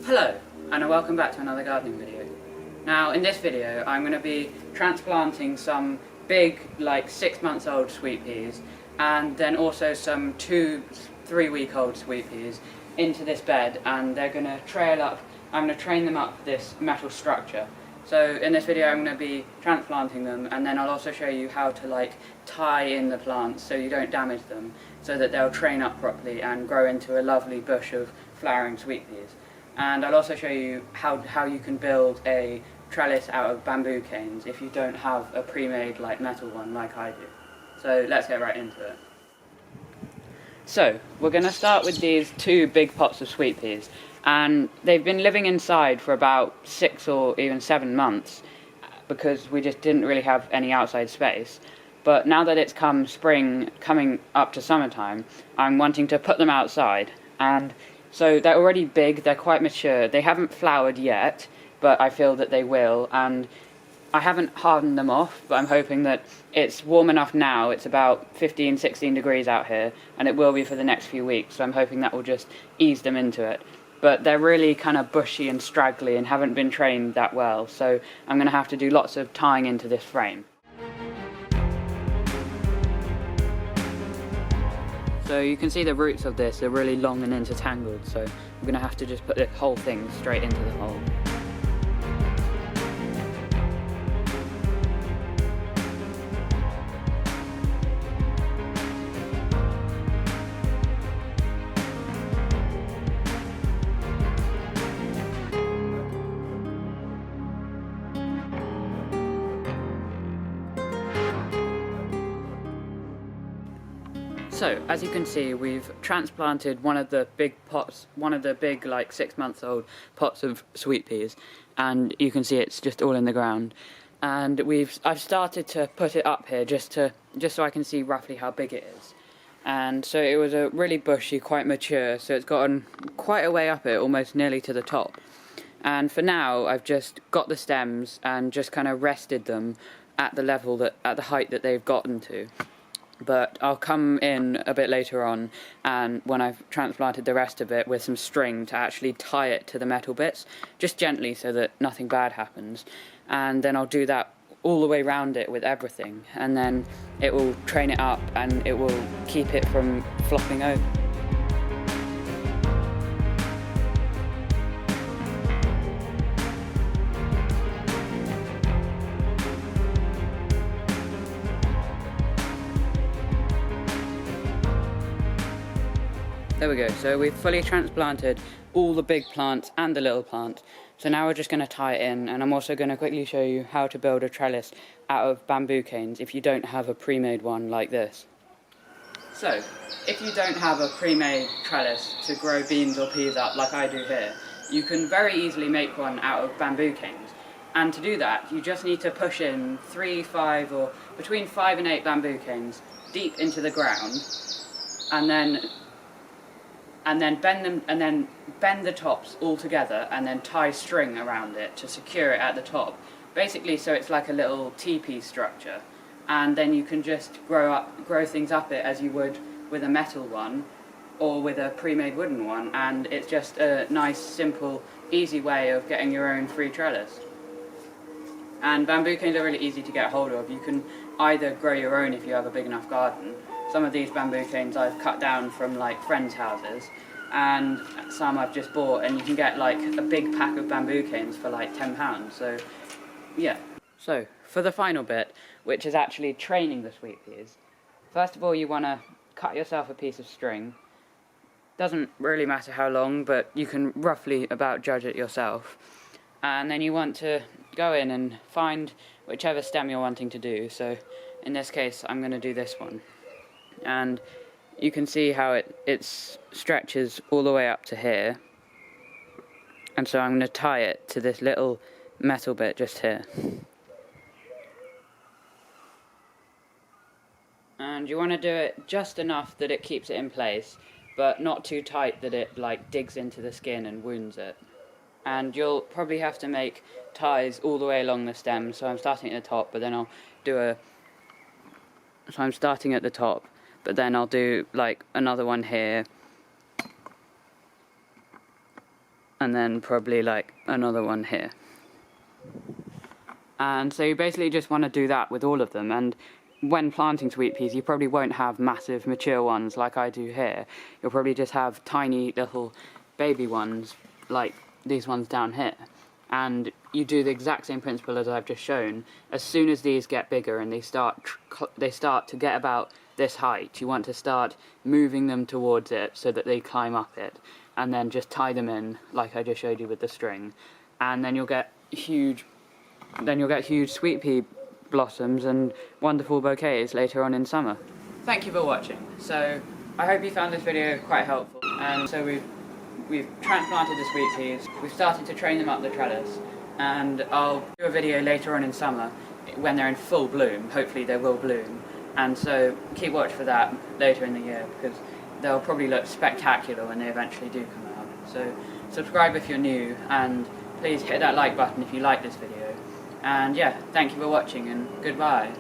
Hello, and welcome back to another gardening video. Now, in this video, I'm going to be transplanting some big, like 6 months old sweet peas, and then also some 2-3 week old sweet peas into this bed, and they're going to trail up. I'm going to train them up this metal structure. So in this video, I'm going to be transplanting them, and then I'll also show you how to tie in the plants so you don't damage them, so that they'll train up properly and grow into a lovely bush of flowering sweet peas. And I'll also show you how you can build a trellis out of bamboo canes if you don't have a pre-made metal one like I do. So let's get right into it. So we're going to start with these 2 big pots of sweet peas, and they've been living inside for about 6 or even 7 months because we just didn't really have any outside space. But now that it's come spring, coming up to summertime, I'm wanting to put them outside. And so they're already big, they're quite mature, they haven't flowered yet, but I feel that they will, and I haven't hardened them off, but I'm hoping that it's warm enough now. It's about 15-16 degrees out here, and it will be for the next few weeks, so I'm hoping that will just ease them into it. But they're really kind of bushy and straggly and haven't been trained that well, so I'm going to have to do lots of tying into this frame. So you can see the roots of this are really long and intertangled, so I'm going to have to just put the whole thing straight into the hole. So, as you can see, we've transplanted one of the big 6 months old pots of sweet peas, and you can see it's just all in the ground. And I've started to put it up here just so I can see roughly how big it is. And so it was a really bushy, quite mature, so it's gotten quite a way up it, almost nearly to the top. And for now, I've just got the stems and just kind of rested them at the height that they've gotten to. But I'll come in a bit later on, and when I've transplanted the rest of it with some string to actually tie it to the metal bits, just gently so that nothing bad happens. And then I'll do that all the way around it with everything, and then it will train it up and it will keep it from flopping over. There we go, so we've fully transplanted all the big plants and the little plants. So now we're just going to tie it in, and I'm also going to quickly show you how to build a trellis out of bamboo canes if you don't have a pre-made one like this. So, if you don't have a pre-made trellis to grow beans or peas up like I do here, you can very easily make one out of bamboo canes. And to do that, you just need to push in 3, 5 or between 5 and 8 bamboo canes deep into the ground, and then bend the tops all together, and then tie string around it to secure it at the top. Basically, so it's like a little tepee structure, and then you can just grow things up it as you would with a metal one or with a pre-made wooden one, and it's just a nice, simple, easy way of getting your own free trellis. And bamboo canes are really easy to get hold of. You can either grow your own if you have a big enough garden. Some of these bamboo canes I've cut down from friends' houses, and some I've just bought, and you can get a big pack of bamboo canes for £10. So yeah. So for the final bit, which is actually training the sweet peas, first of all you want to cut yourself a piece of string. Doesn't really matter how long, but you can roughly about judge it yourself. And then you want to go in and find whichever stem you're wanting to do. So in this case I'm going to do this one. And you can see how it stretches all the way up to here, and so I'm going to tie it to this little metal bit just here. And you want to do it just enough that it keeps it in place, but not too tight that it digs into the skin and wounds it. And you'll probably have to make ties all the way along the stem, so I'm starting at the top, but then I'll do so I'm starting at the top, but then I'll do another one here, and then probably like another one here. And so you basically just want to do that with all of them. And when planting sweet peas, you probably won't have massive mature ones like I do here. You'll probably just have tiny little baby ones like these ones down here. And you do the exact same principle as I've just shown. As soon as these get bigger and they start to get about this height, you want to start moving them towards it so that they climb up it, and then just tie them in like I just showed you with the string, and then you'll get huge sweet pea blossoms and wonderful bouquets later on in summer. Thank you for watching. So I hope you found this video quite helpful. And so we've transplanted the sweet peas, we've started to train them up the trellis, and I'll do a video later on in summer when they're in full bloom. Hopefully they will bloom, and so keep watch for that later in the year, because they'll probably look spectacular when they eventually do come out. So subscribe if you're new, and please hit that like button if you like this video. And yeah, thank you for watching, and goodbye.